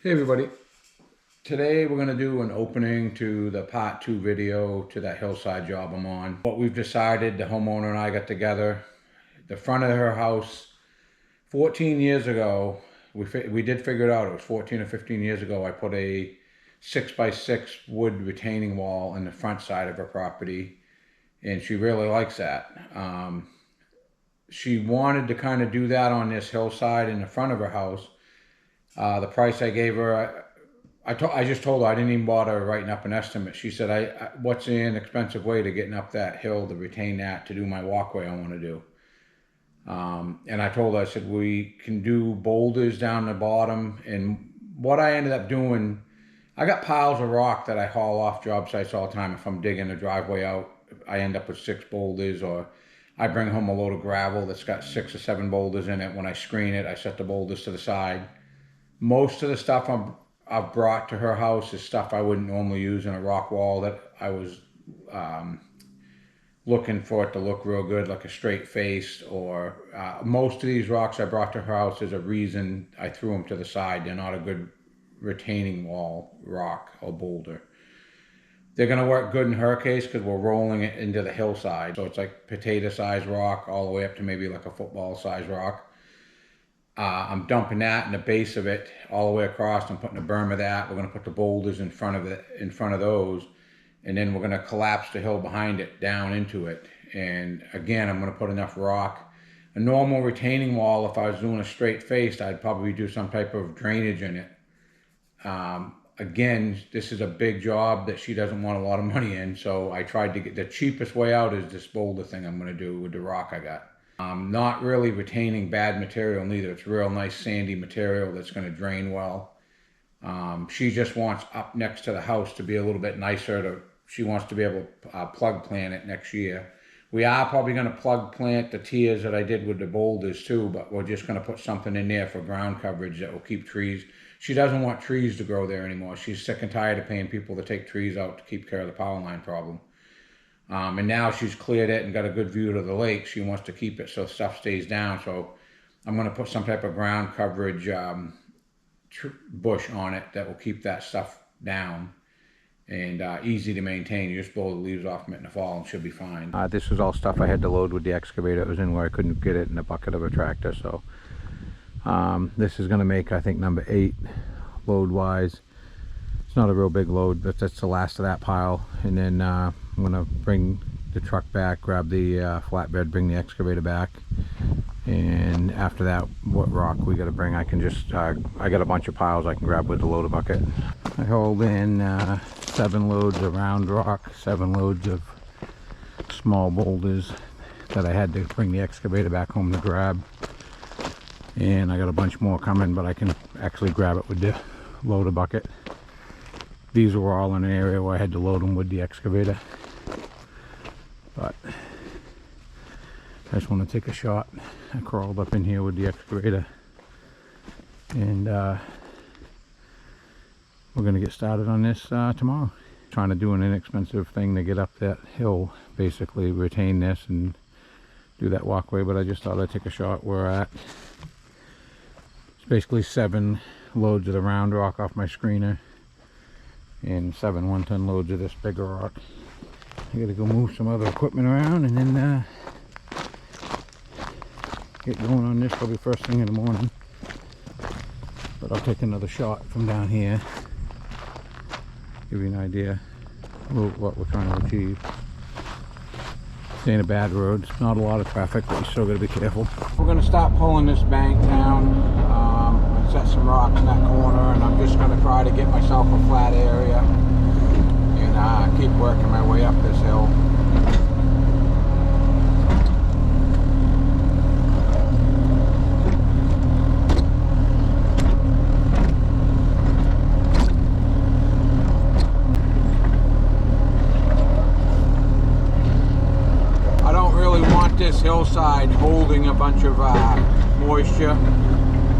Hey everybody, today we're going to do an opening to the part 2 video to that hillside job I'm on. What we've decided, the homeowner and I got together, the front of her house, 14 years ago, we did figure it out, it was 14 or 15 years ago, I put a 6x6 wood retaining wall in the front side of her property, and she really likes that. She wanted to kind of do that on this hillside in the front of her house. The price I gave her, I just told her I didn't even bother writing up an estimate. She said, what's the inexpensive way to getting up that hill to retain that to do my walkway I want to do? And I told her, I said, we can do boulders down the bottom. And what I ended up doing, I got piles of rock that I haul off job sites all the time. If I'm digging a driveway out, I end up with 6 boulders, or I bring home a load of gravel that's got 6 or 7 boulders in it. When I screen it, I set the boulders to the side. Most of the stuff I've brought to her house is stuff I wouldn't normally use in a rock wall that I was looking for it to look real good, like a straight face, or most of these rocks I brought to her house, there's a reason I threw them to the side. They're not a good retaining wall rock or boulder. They're going to work good in her case because we're rolling it into the hillside. So it's like potato-sized rock all the way up to maybe like a football-sized rock. I'm dumping that in the base of it all the way across. I'm putting a berm of that. We're going to put the boulders in front of those, and then we're going to collapse the hill behind it down into it. And again, I'm going to put enough rock. A normal retaining wall, if I was doing a straight face, I'd probably do some type of drainage in it. Again, this is a big job that she doesn't want a lot of money in, so I tried to get the cheapest way out is this boulder thing I'm going to do with the rock I got. Not really retaining bad material neither. It's real nice sandy material that's going to drain well. She just wants up next to the house to be a little bit nicer. She wants to be able to plug plant it next year. We are probably going to plug plant the tiers that I did with the boulders too, but we're just going to put something in there for ground coverage that will keep trees. She doesn't want trees to grow there anymore. She's sick and tired of paying people to take trees out to keep care of the power line problem. And now she's cleared it and got a good view to the lake. She wants to keep it so stuff stays down. So I'm going to put some type of ground coverage bush on it that will keep that stuff down and easy to maintain. You just blow the leaves off from it in the fall and she'll be fine. This was all stuff I had to load with the excavator. It was in where I couldn't get it in the bucket of a tractor. So this is going to make, I think, number 8 load wise. It's not a real big load, but that's the last of that pile. And then I'm gonna bring the truck back, grab the flatbed, bring the excavator back, and after that, what rock we got to bring, I can just I got a bunch of piles I can grab with the loader bucket. I hauled in 7 loads of round rock, 7 loads of small boulders that I had to bring the excavator back home to grab, and I got a bunch more coming, but I can actually grab it with the loader bucket. These were all in an area where I had to load them with the excavator. But I just want to take a shot. I crawled up in here with the excavator. And we're going to get started on this tomorrow. Trying to do an inexpensive thing to get up that hill. Basically retain this and do that walkway. But I just thought I'd take a shot where we're at. It's basically 7 loads of the round rock off my screener. And 7 1-ton loads of this bigger rock. I gotta go move some other equipment around and then get going on this probably first thing in the morning. But I'll take another shot from down here. Give you an idea of what we're trying to achieve. This ain't a bad road. It's not a lot of traffic, but you still gotta be careful. We're gonna start pulling this bank down. Set some rocks in that corner, and I'm just going to try to get myself a flat area and keep working my way up this hill. I don't really want this hillside holding a bunch of moisture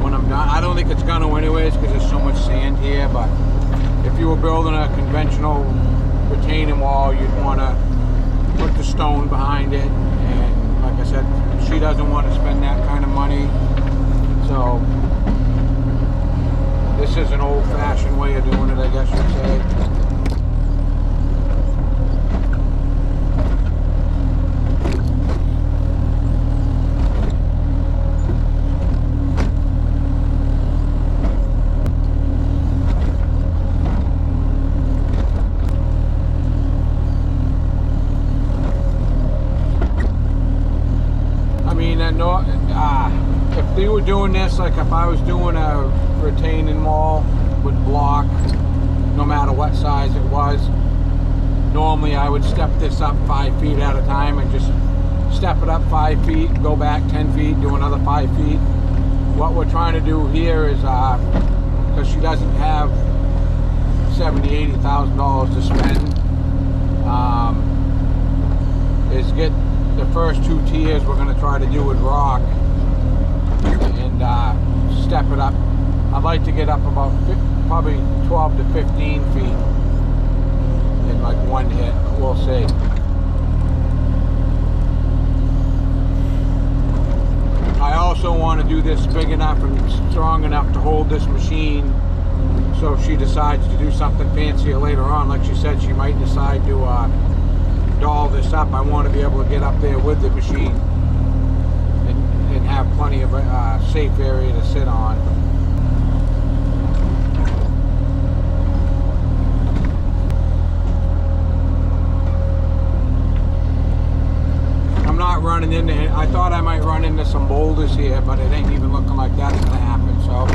when I'm done. I don't think it's gonna anyways because there's so much sand here, but if you were building a conventional retaining wall, you'd want to put the stone behind it, and like I said, she doesn't want to spend that kind of money, so This is an old-fashioned way of doing it, I guess you'd say. If we were doing this, like if I was doing a retaining wall with block, no matter what size it was, normally I would step this up 5 feet at a time and just step it up 5 feet, go back 10 feet, do another 5 feet. What we're trying to do here is, because she doesn't have $70,000, $80,000 to spend, is get the first 2 tiers we're going to try to do with rock and step it up. I'd like to get up about probably 12 to 15 feet in like one hit. We'll see. I also want to do this big enough and strong enough to hold this machine, so if she decides to do something fancier later on, like she said, she might decide to doll this up. I want to be able to get up there with the machine and have plenty of safe area to sit on. I'm not running into it. I thought I might run into some boulders here, but it ain't even looking like that's gonna happen, so.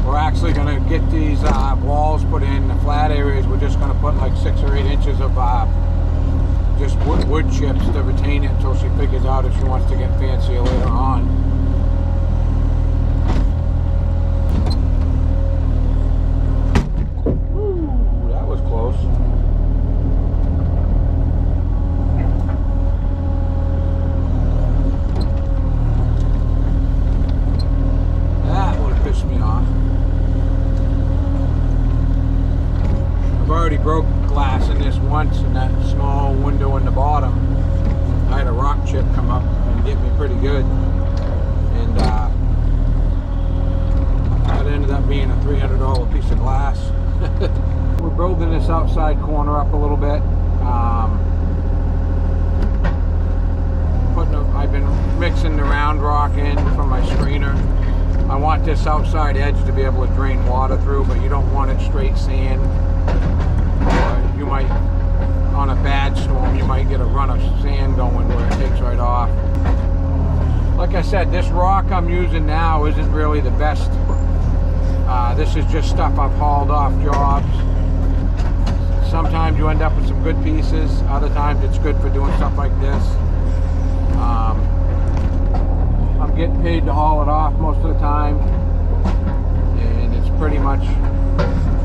We're actually gonna get these walls put in the flat areas. We're just gonna put like 6 or 8 inches of just wood chips to retain it until she figures out if she wants to get fancier later on. Ooh, that was close. That would have pissed me off. I've already broke glass in this once in that small window in the bottom. I had a rock chip come up and get me pretty good, and that ended up being a $300 piece of glass. We're building this outside corner up a little bit. I've been mixing the round rock in from my screener. I want this outside edge to be able to drain water through, but you don't want it straight sand. Or you might, on a bad storm, you might get a run of sand going where it takes right off. Like I said, this rock I'm using now isn't really the best. This is just stuff I've hauled off jobs. Sometimes you end up with some good pieces. Other times it's good for doing stuff like this. I'm getting paid to haul it off most of the time, and it's pretty much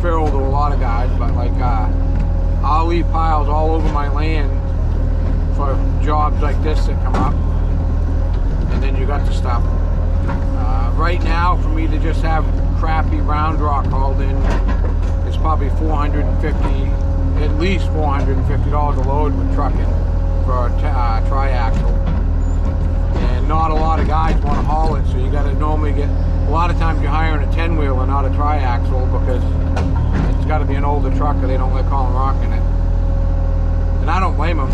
fill to a lot of guys, but like I'll leave piles all over my land for jobs like this that come up, and then you got the stuff. Right now, for me to just have crappy round rock hauled in is probably at least $450 a load with trucking for a tri-axle, and not a lot of guys want to haul it, so you got to normally get, a lot of times you're hiring a 10-wheeler, not a tri-axle, because it's got to be an older truck or they don't let Colin rock in it. And I don't blame them.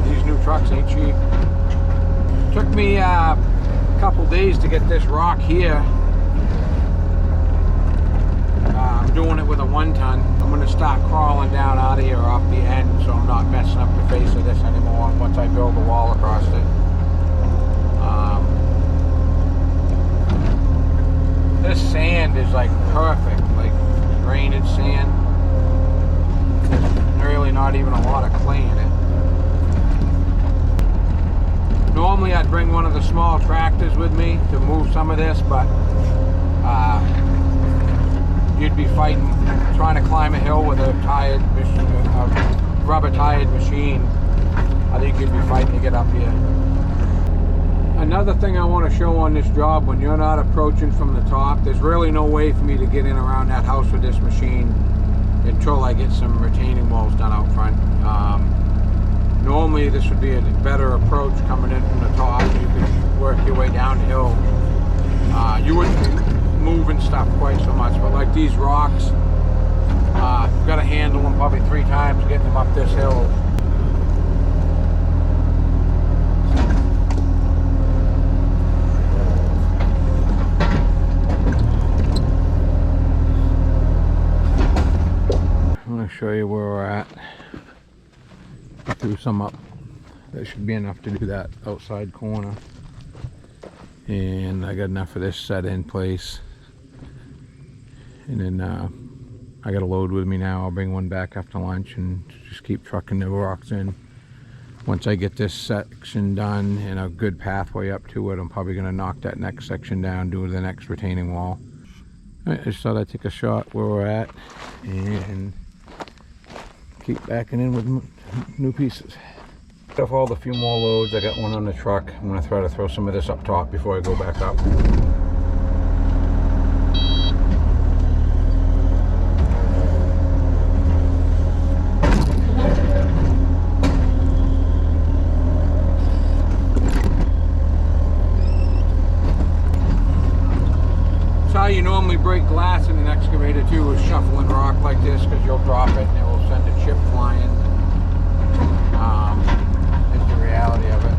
These new trucks ain't cheap. Took me a couple days to get this rock here. I'm doing it with a 1-ton. I'm going to start crawling down out of here off the end, so I'm not messing up the face of this anymore once I build the wall across it. This sand is like perfect, like drainage sand. There's really not even a lot of clay in it. Normally I'd bring one of the small tractors with me to move some of this, but you'd be fighting, trying to climb a hill with a rubber tired machine. I think you'd be fighting to get up here. Another thing I want to show on this job, when you're not approaching from the top, there's really no way for me to get in around that house with this machine. until I get some retaining walls done out front. Normally this would be a better approach coming in from the top. You could work your way downhill. You wouldn't be moving stuff quite so much, but like these rocks, you've got to handle them probably 3 times getting them up this hill. I'm going to show you where we're at. I threw some up. That should be enough to do that outside corner. And I got enough of this set in place. And then I got a load with me now. I'll bring one back after lunch and just keep trucking the rocks in. Once I get this section done and a good pathway up to it, I'm probably going to knock that next section down, do the next retaining wall. Alright, I just thought I'd take a shot where we're at and keep backing in with new pieces. Off all the few more loads. I got one on the truck. I'm going to try to throw some of this up top before I go back up. That's how you normally break glass in an excavator too, is shuffling rock like this, because you'll drop it and it will send a chip flying. Reality of it.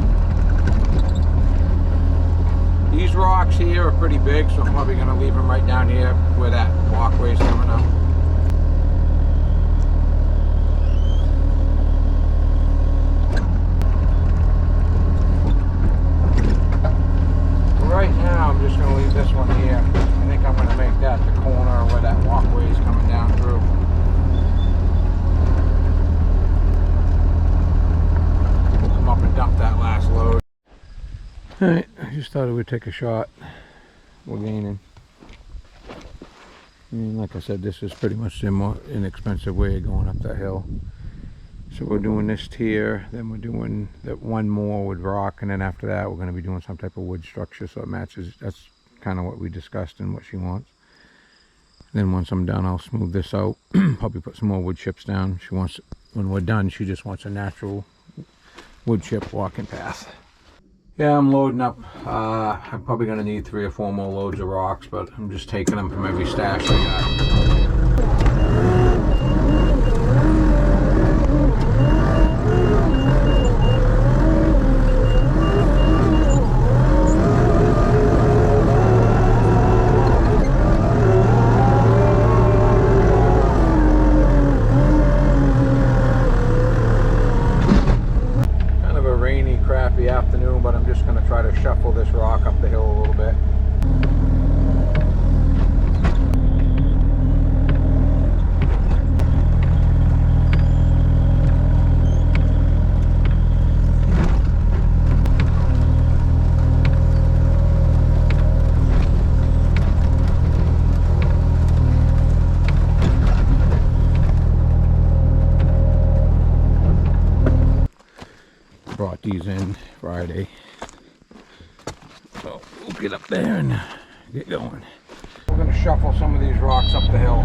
These rocks here are pretty big, so I'm probably going to leave them right down here where that walkway is coming up. Right now I'm just going to leave this one here. I think I'm going to make that the corner where that walkway is coming down through. Up and dump that last load. Alright, I just thought I would take a shot. We're gaining. Like I said, this is pretty much the more inexpensive way of going up that hill. So we're doing this tier, then we're doing that one more with rock, and then after that we're going to be doing some type of wood structure so it matches. That's kind of what we discussed and what she wants. Then once I'm done, I'll smooth this out. Probably put some more wood chips down. She wants, when we're done, she just wants a natural wood chip walking path. Yeah, I'm loading up. I'm probably going to need 3 or 4 more loads of rocks, but I'm just taking them from every stash I got. Afternoon, but I'm just going to try to shuffle this rock up the hill a little bit. Brought these in Friday, so we'll get up there and get going. We're going to shuffle some of these rocks up the hill.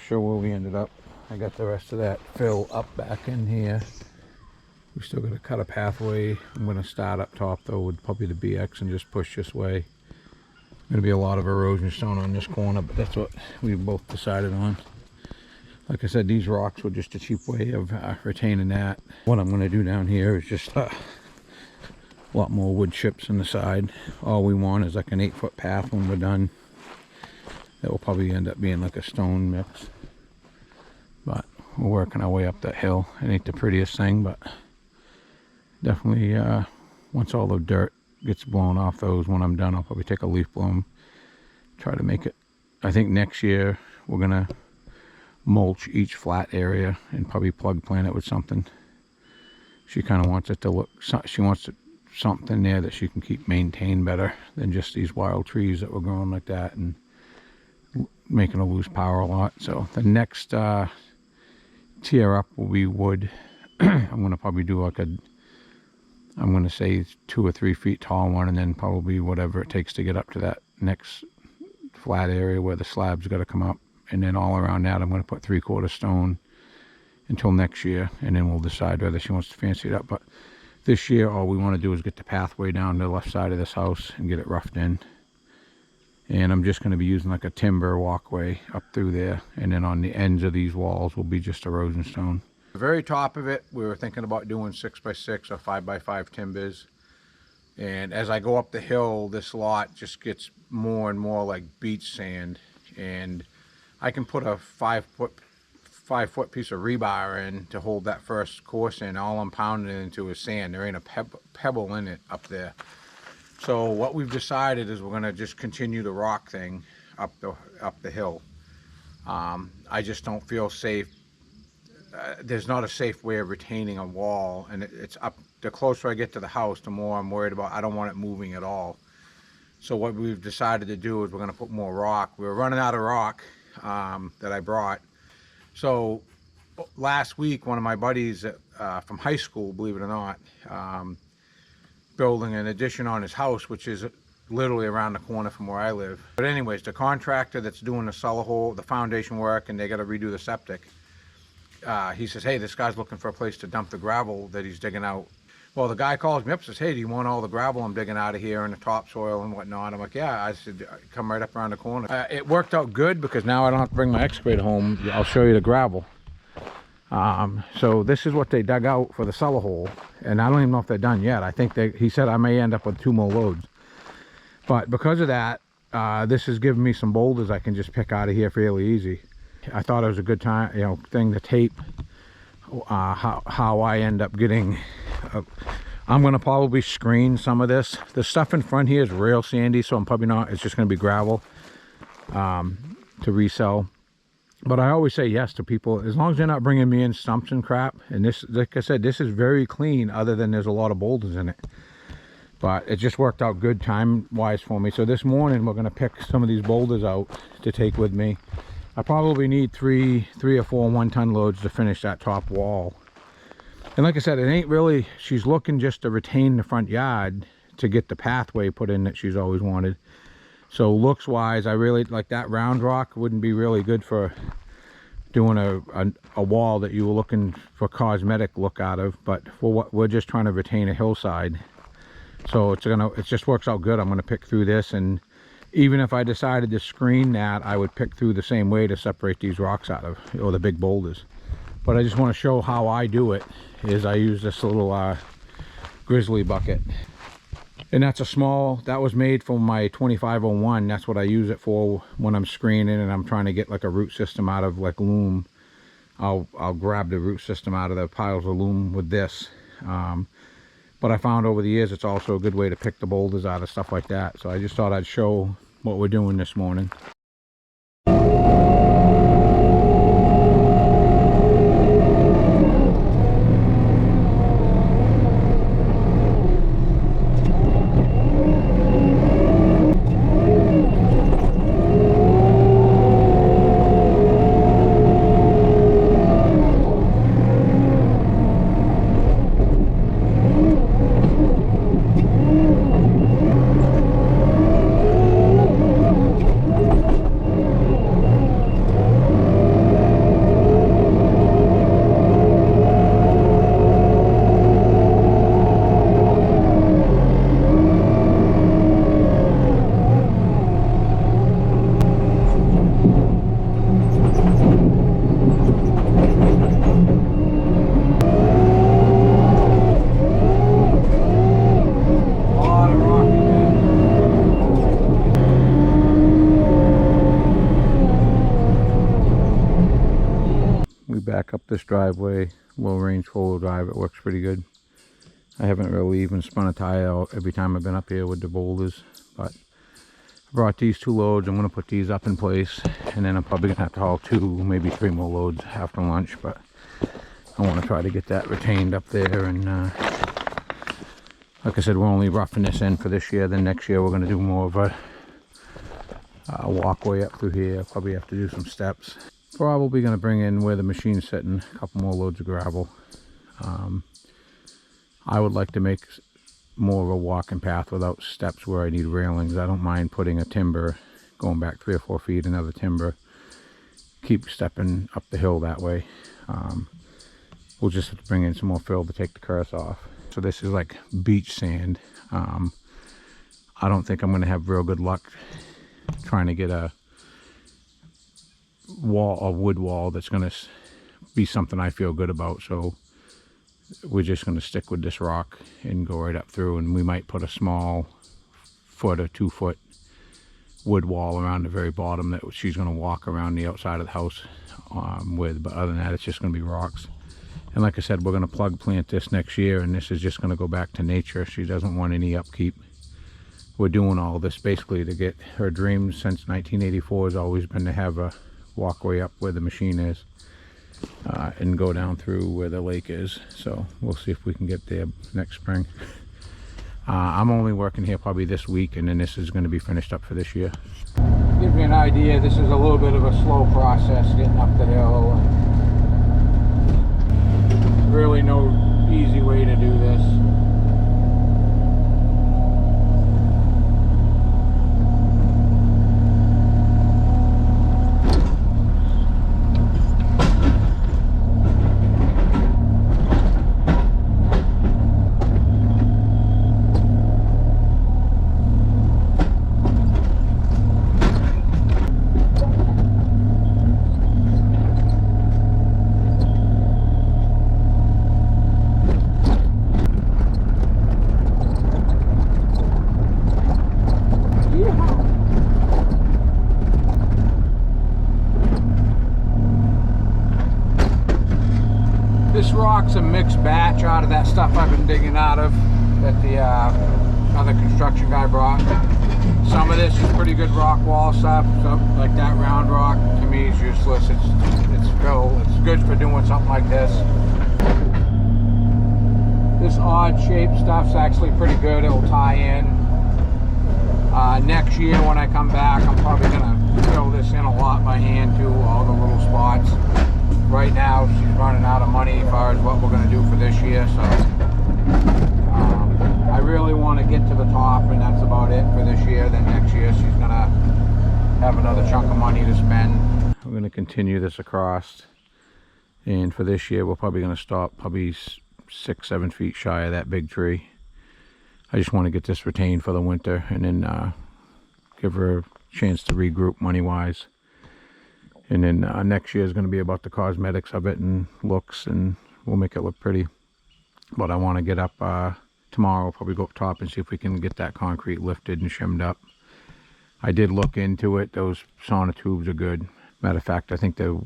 Show where we ended up. I got the rest of that fill up back in here. We still got to cut a pathway. I'm going to start up top though with probably the BX and just push this way. Going to be a lot of erosion stone on this corner, but that's what we both decided on. Like I said, these rocks were just a cheap way of retaining that. What I'm going to do down here is just a lot more wood chips on the side. All we want is like an 8-foot path when we're done. That will probably end up being like a stone mix. But we're working our way up that hill. It ain't the prettiest thing, but definitely once all the dirt gets blown off those, when I'm done, I'll probably take a leaf blower, try to make it. I think next year we're gonna mulch each flat area and probably plug plant it with something. She kind of wants it to look, she wants something there that she can keep maintained better than just these wild trees that were growing like that and making her lose power a lot. So the next tier up will be wood. I'm gonna probably do like I'm going to say 2 or 3 feet tall one, and then probably whatever it takes to get up to that next flat area where the slab's got to come up. And then all around that, I'm going to put 3/4 stone until next year, and then we'll decide whether she wants to fancy it up. But this year, all we want to do is get the pathway down the left side of this house and get it roughed in. And I'm just going to be using like a timber walkway up through there, and then on the ends of these walls will be just erosion stone. The very top of it, we were thinking about doing 6x6 or 5x5 timbers. And as I go up the hill, this lot just gets more and more like beach sand. And I can put a 5-foot piece of rebar in to hold that first course in. All I'm pounding it into is sand. There ain't a pebble in it up there. So what we've decided is we're gonna just continue the rock thing up the hill. I just don't feel safe. There's not a safe way of retaining a wall, and it's up. The closer I get to the house, the more I'm worried about. I don't want it moving at all. So what we've decided to do is we're going to put more rock. We were running out of rock that I brought. So last week, one of my buddies from high school, believe it or not, building an addition on his house, which is literally around the corner from where I live. But anyways, the contractor that's doing the cellar hole, the foundation work, and they got to redo the septic. He says, hey, this guy's looking for a place to dump the gravel that he's digging out. Well, the guy calls me up and says, hey, do you want all the gravel I'm digging out of here and the topsoil and whatnot? I'm like, yeah. I said, come right up around the corner. It worked out good because now I don't have to bring my excavator home. I'll show you the gravel. So this is what they dug out for the cellar hole. And I don't even know if they're done yet. I think he said I may end up with 2 more loads. But because of that, this has given me some boulders I can just pick out of here fairly easy. I thought it was a good time, thing to tape how I end up getting. I'm going to probably screen some of this. The stuff in front here is real sandy, so I'm probably not. It's just going to be gravel to resell. But I always say yes to people as long as they're not bringing me in stumps and crap. And this, like I said, this is very clean, other than there's a lot of boulders in it. But it just worked out good time-wise for me. So this morning we're going to pick some of these boulders out to take with me. I probably need three or four 1-ton loads to finish that top wall. And like I said, it ain't really, she's looking just to retain the front yard to get the pathway put in that she's always wanted. So looks wise, I really like that round rock. Wouldn't be really good for doing a wall that you were looking for cosmetic look out of, but for what we're just trying to retain a hillside. So it just works out good. I'm gonna pick through this, and even if I decided to screen that, I would pick through the same way to separate these rocks out of, or the big boulders. But I just want to show how I do it, is I use this little grizzly bucket. And that's a small, that was made for my 2501. That's what I use it for when I'm screening and I'm trying to get like a root system out of like loam. I'll grab the root system out of the piles of loam with this. But I found over the years it's also a good way to pick the boulders out of stuff like that. So I just thought I'd show what we're doing this morning. this driveway, low range 4-wheel drive, it works pretty good. I haven't really even spun a tire out every time I've been up here with the boulders, but I brought these 2 loads. I'm going to put these up in place, and then I'm probably going to have to haul 2, maybe 3 more loads after lunch, but I want to try to get that retained up there. And like I said, we're only roughing this in for this year. Then next year we're going to do more of a walkway up through here. Probably have to do some steps. Probably going to bring in where the machine's sitting a couple more loads of gravel. I would like to make more of a walking path without steps where I need railings. I don't mind putting a timber, going back 3 or 4 feet, another timber, keep stepping up the hill that way. We'll just have to bring in some more fill to take the curse off. So this is like beach sand. I don't think I'm going to have real good luck trying to get a wood wall that's going to be something I feel good about. So we're just going to stick with this rock and go right up through, and we might put a small 1 or 2 foot wood wall around the very bottom that she's going to walk around the outside of the house with. But other than that, it's just going to be rocks. And like I said, we're going to plug plant this next year, and this is just going to go back to nature. She doesn't want any upkeep. We're doing all this basically to get her dreams since 1984 has always been to have a walkway up where the machine is. And go down through where the lake is. So we'll see if we can get there next spring. I'm only working here probably this week, and then this is going to be finished up for this year. Give you an idea, this is a little bit of a slow process getting up the hill. Really no easy way to do this. This rock's a mixed batch out of that stuff I've been digging out of that the other construction guy brought. Some of this is pretty good rock wall stuff, like that round rock to me is useless. It's fill. It's good for doing something like this. This odd shaped stuff's actually pretty good. It'll tie in. Next year when I come back, I'm probably gonna fill this in a lot by hand too, all the little spots. Right now she's running out of money as far as what we're going to do for this year, so I really want to get to the top, and that's about it for this year. Then next year she's going to have another chunk of money to spend. We're going to continue this across, and for this year we're probably going to stop probably 6-7 feet shy of that big tree. I just want to get this retained for the winter, and then give her a chance to regroup money wise. And then next year is going to be about the cosmetics of it and looks, and we'll make it look pretty. But I want to get up tomorrow, probably go up top and see if we can get that concrete lifted and shimmed up. I did look into it. Those sonotubes are good. Matter of fact, I think the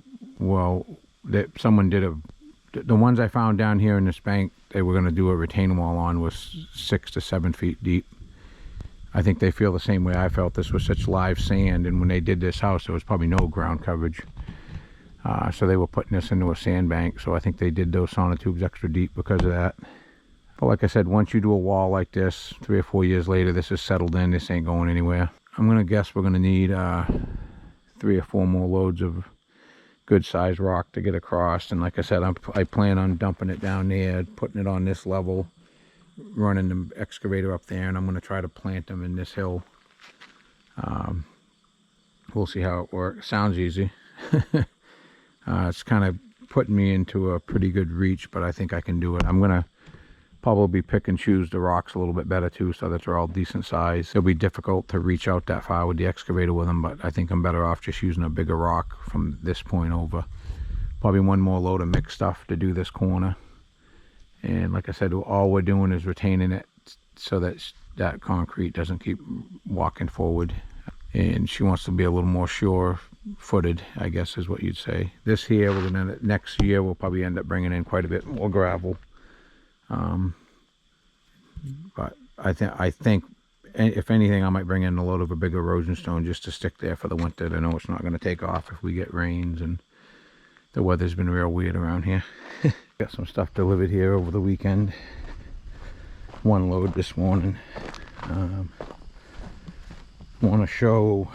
ones I found down here in this bank, they were going to do a retaining wall on was 6 to 7 feet deep. I think they feel the same way I felt. This was such live sand, and when they did this house, there was probably no ground coverage. So they were putting this into a sandbank, so I think they did those sonotubes extra deep because of that. But like I said, once you do a wall like this, 3 or 4 years later, this is settled in. This ain't going anywhere. I'm going to guess we're going to need 3 or 4 more loads of good sized rock to get across. And like I said, I plan on dumping it down there, putting it on this level, running the excavator up there, and I'm going to try to plant them in this hill. We'll see how it works. Sounds easy. It's kind of putting me into a pretty good reach, but I think I can do it. I'm going to probably pick and choose the rocks a little bit better too, so that they're all decent size. It'll be difficult to reach out that far with the excavator with them, but I think I'm better off just using a bigger rock from this point over. Probably 1 more load of mixed stuff to do this corner. And like I said, all we're doing is retaining it so that that concrete doesn't keep walking forward. and she wants to be a little more sure-footed, I guess is what you'd say. This here, we're gonna, next year we'll probably end up bringing in quite a bit more gravel. But I think if anything, I might bring in a load of a big erosion stone just to stick there for the winter. I know it's not going to take off if we get rains, and the weather's been real weird around here. Got some stuff delivered here over the weekend. One load this morning. Want to show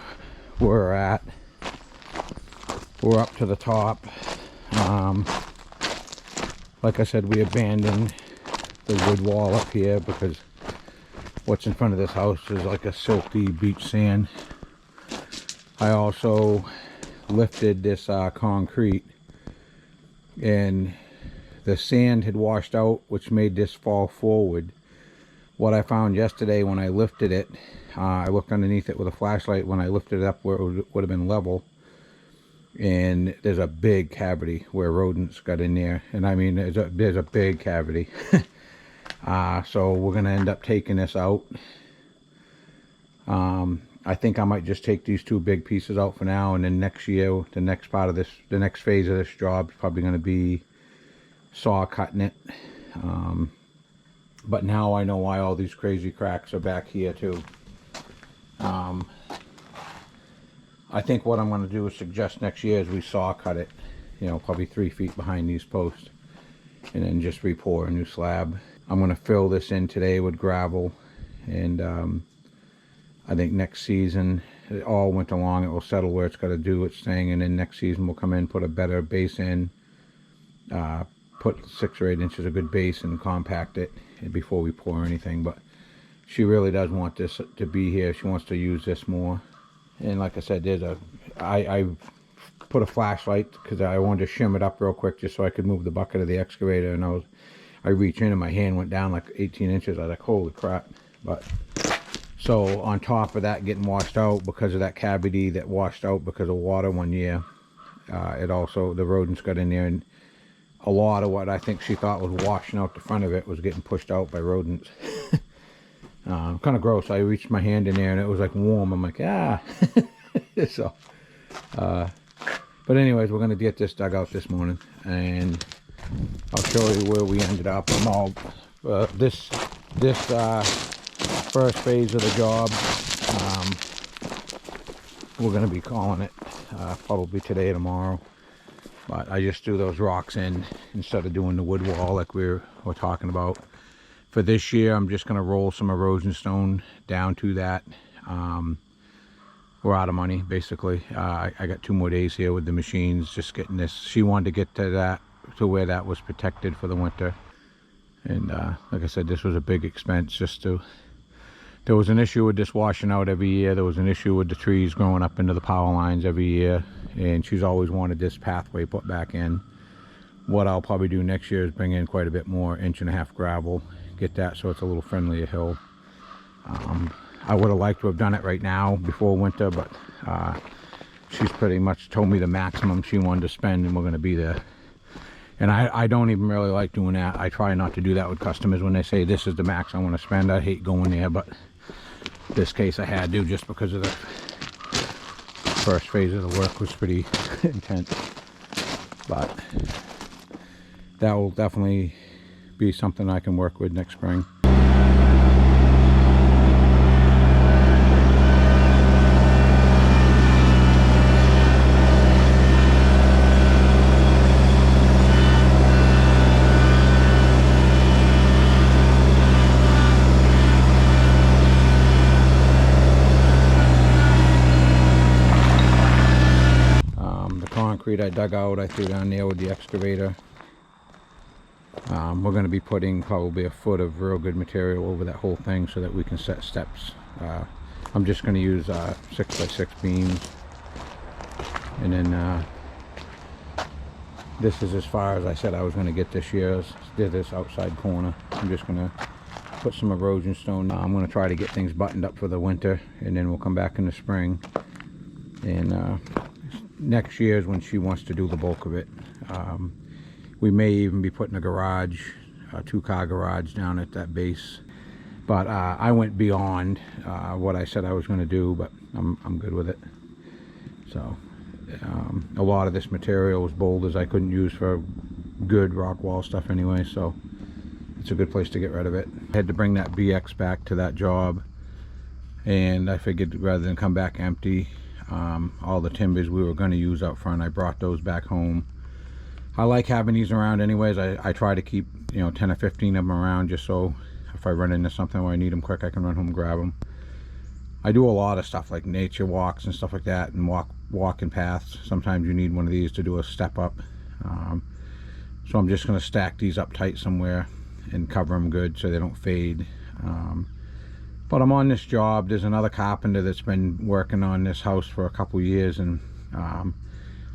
where we're at. We're up to the top. Like I said, we abandoned the wood wall up here because what's in front of this house is like a silty beach sand. I also lifted this concrete, and the sand had washed out, which made this fall forward. What I found yesterday when I lifted it, I looked underneath it with a flashlight when I lifted it up where it would have been level, and there's a big cavity where rodents got in there, and I mean there's a big cavity. So we're gonna end up taking this out. I think I might just take these two big pieces out for now, and then next year, the next part of this, the next phase of this job is probably going to be saw cutting it. But now I know why all these crazy cracks are back here too. I think what I'm going to do is suggest next year is we saw cut it, you know, probably 3 feet behind these posts, and then just re-pour a new slab. I'm going to fill this in today with gravel, and I think next season, all winter long, it will settle where it's got to do its thing, and then next season we'll come in, put a better base in, put 6 or 8 inches of good base and compact it before we pour anything. But she really does want this to be here. She wants to use this more. And like I said, I put a flashlight because I wanted to shim it up real quick just so I could move the bucket of the excavator, and I reached in and my hand went down like 18 inches. I was like, holy crap. But so on top of that getting washed out because of that cavity that washed out because of water one year, it also, the rodents got in there, and a lot of what I think she thought was washing out the front of it was getting pushed out by rodents. Kind of gross. I reached my hand in there and it was like warm. I'm like, ah. So but anyways, we're going to get this dug out this morning, and I'll show you where we ended up. I'm all this first phase of the job, we're going to be calling it probably today or tomorrow. But I just threw those rocks in instead of doing the wood wall like we're talking about. For this year, I'm just going to roll some erosion stone down to that. We're out of money, basically. I got 2 more days here with the machines, just getting this. She wanted to get to that, to where that was protected for the winter. And like I said, this was a big expense just to... There was an issue with this washing out every year. There was an issue with the trees growing up into the power lines every year. And she's always wanted this pathway put back in. What I'll probably do next year is bring in quite a bit more 1.5 inch gravel. Get that so it's a little friendlier hill. I would have liked to have done it right now before winter, but she's pretty much told me the maximum she wanted to spend, and we're going to be there. And I don't even really like doing that. I try not to do that with customers when they say this is the max I want to spend. I hate going there, but this case I had to, just because of the first phase of the work was pretty intense. But that will definitely be something I can work with next spring. I dug out, I threw down there with the excavator. We're going to be putting probably a foot of real good material over that whole thing so that we can set steps. I'm just going to use 6x6 beams, and then this is as far as I said I was going to get this year. Did this outside corner. I'm just going to put some erosion stone. I'm going to try to get things buttoned up for the winter, and then we'll come back in the spring, and next year is when she wants to do the bulk of it. We may even be putting a garage, a 2-car garage down at that base. But I went beyond what I said I was going to do. But I'm good with it. So a lot of this material was boulders I couldn't use for good rock wall stuff anyway, so it's a good place to get rid of it. I had to bring that BX back to that job, and I figured rather than come back empty, all the timbers we were going to use out front, I brought those back home. I like having these around anyways. I try to keep, you know, 10 or 15 of them around, just so if I run into something where I need them quick, I can run home and grab them. I do a lot of stuff like nature walks and stuff like that, and walking paths. Sometimes you need one of these to do a step up. So I'm just going to stack these up tight somewhere and cover them good so they don't fade. But I'm on this job. There's another carpenter that's been working on this house for a couple years, and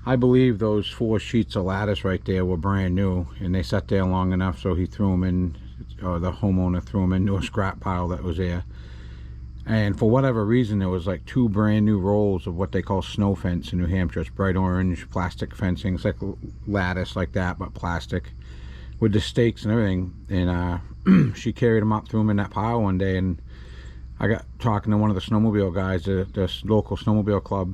I believe those 4 sheets of lattice right there were brand new, and they sat there long enough so he threw them in, or the homeowner threw them into a scrap pile that was there. And for whatever reason, there was like 2 brand new rolls of what they call snow fence in New Hampshire. It's bright orange plastic fencing. It's like lattice like that, but plastic, with the stakes and everything. And she carried them up, threw them in that pile one day, and I got talking to one of the snowmobile guys, the local snowmobile club,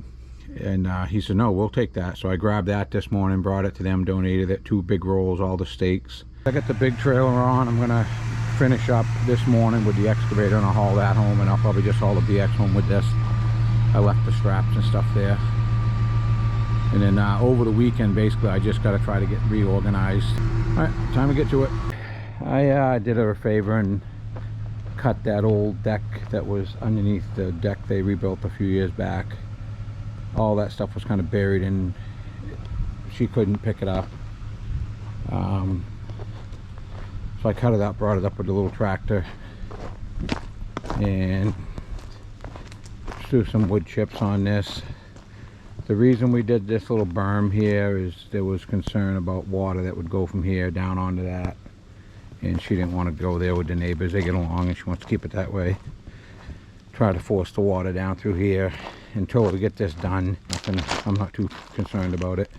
and he said, no, we'll take that. So I grabbed that this morning, brought it to them, donated it, 2 big rolls, all the stakes. I got the big trailer on. I'm gonna finish up this morning with the excavator, and I'll haul that home, and I'll probably just haul the BX home with this. I left the straps and stuff there. And then over the weekend, basically, I just got to try to get reorganized. All right, time to get to it. I did her a favor and cut that old deck that was underneath the deck they rebuilt a few years back. All that stuff was kind of buried, and she couldn't pick it up. So I cut it up, brought it up with a little tractor, and threw some wood chips on this. The reason we did this little berm here is there was concern about water that would go from here down onto that, and she didn't want to go there with the neighbors. They get along, and she wants to keep it that way. Try to force the water down through here until we get this done. I'm not too concerned about it.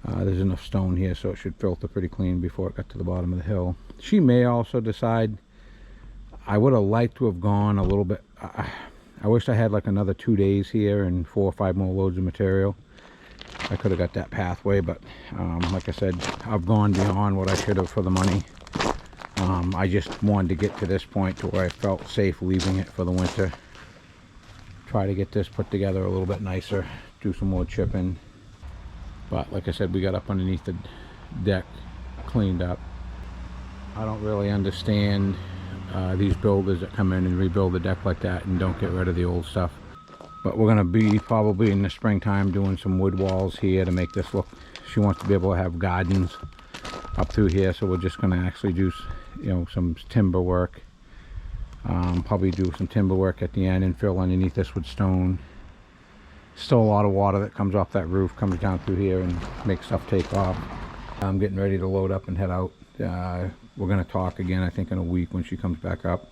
There's enough stone here, so it should filter pretty clean before it got to the bottom of the hill. She may also decide. I would have liked to have gone a little bit. I wish I had like another 2 days here and 4 or 5 more loads of material. I could have got that pathway, but like I said, I've gone beyond what I should have for the money. I just wanted to get to this point to where I felt safe leaving it for the winter. Try to get this put together a little bit nicer, do some more chipping. But like I said, we got up underneath the deck, cleaned up. I don't really understand these builders that come in and rebuild the deck like that and don't get rid of the old stuff. But we're gonna be probably in the springtime doing some wood walls here to make this look. She wants to be able to have gardens up through here, so we're just gonna actually do, you know, some timber work. Probably do some timber work at the end and fill underneath this with stone. Still a lot of water that comes off that roof, comes down through here and makes stuff take off. I'm getting ready to load up and head out. We're going to talk again, I think, in a week when she comes back up.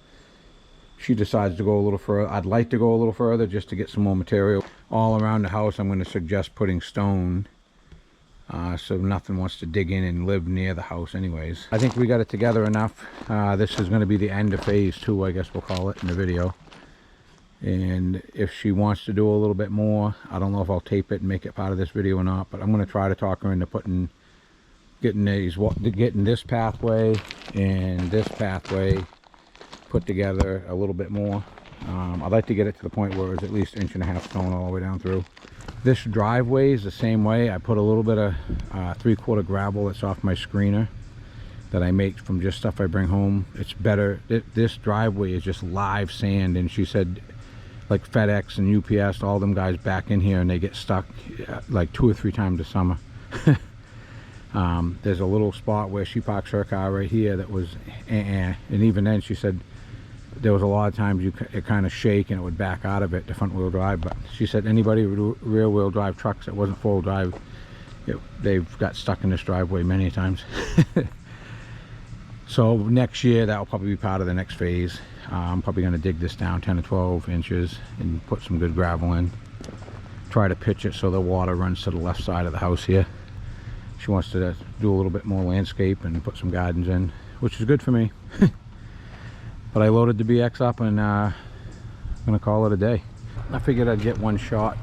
She decides to go a little further. I'd like to go a little further just to get some more material. All around the house, I'm going to suggest putting stone, so nothing wants to dig in and live near the house anyways. I think we got it together enough. This is going to be the end of phase 2, I guess we'll call it, in the video. And if she wants to do a little bit more, I don't know if I'll tape it and make it part of this video or not, but I'm going to try to talk her into getting this pathway and this pathway put together a little bit more. I'd like to get it to the point where it's at least 1.5 inch stone all the way down through. This driveway is the same way. I put a little bit of 3/4 gravel that's off my screener that I make from just stuff I bring home. It's better. This driveway is just live sand, and she said, like FedEx and UPS, all them guys back in here and they get stuck like 2 or 3 times a summer. There's a little spot where she parks her car right here that was and even then she said there was a lot of times it kind of shake and it would back out of it, the front wheel drive. But she said anybody with rear wheel drive trucks that wasn't 4-wheel drive, they've got stuck in this driveway many times. So next year that will probably be part of the next phase. I'm probably going to dig this down 10 or 12 inches and put some good gravel in. Try to pitch it so the water runs to the left side of the house here. She wants to do a little bit more landscape and put some gardens in, which is good for me. But I loaded the BX up and I'm going to call it a day. I figured I'd get one shot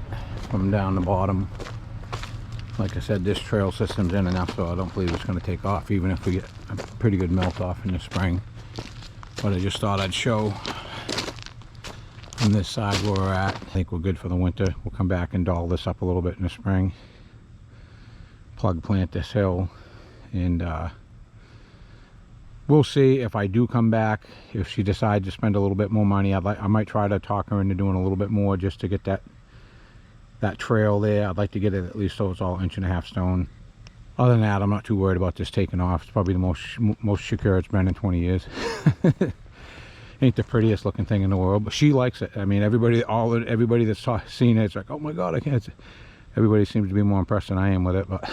from down the bottom. Like I said, this trail system's in enough, so I don't believe it's going to take off, even if we get a pretty good melt off in the spring. But I just thought I'd show on this side where we're at. I think we're good for the winter. We'll come back and doll this up a little bit in the spring. Plug plant this hill, and we'll see if I do come back. If she decides to spend a little bit more money, I might try to talk her into doing a little bit more just to get that trail there. I'd like to get it at least so it's all 1.5 inch stone. Other than that, I'm not too worried about this taking off. It's probably the most secure it's been in 20 years. Ain't the prettiest looking thing in the world, but she likes it. I mean, everybody that's seen it, it's like, oh my god, I can't. Everybody seems to be more impressed than I am with it, but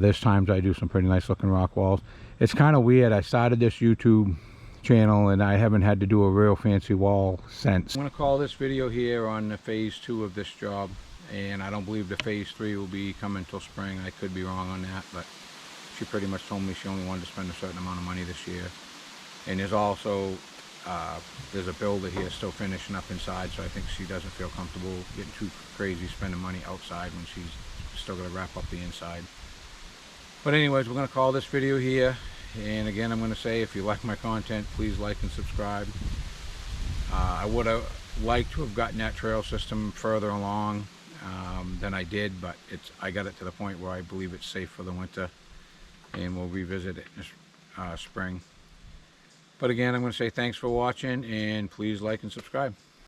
there's times I do some pretty nice looking rock walls. It's kind of weird. I started this YouTube channel and I haven't had to do a real fancy wall since. I'm going to call this video here on the phase 2 of this job, and I don't believe the phase 3 will be coming till spring. I could be wrong on that, but she pretty much told me she only wanted to spend a certain amount of money this year. And there's also there's a builder here still finishing up inside, so I think she doesn't feel comfortable getting too crazy spending money outside when she's still going to wrap up the inside. But anyways, we're going to call this video here. And again, I'm going to say, if you like my content, please like and subscribe. I would have liked to have gotten that trail system further along than I did, but I got it to the point where I believe it's safe for the winter, and we'll revisit it in spring. But again, I'm going to say thanks for watching, and please like and subscribe.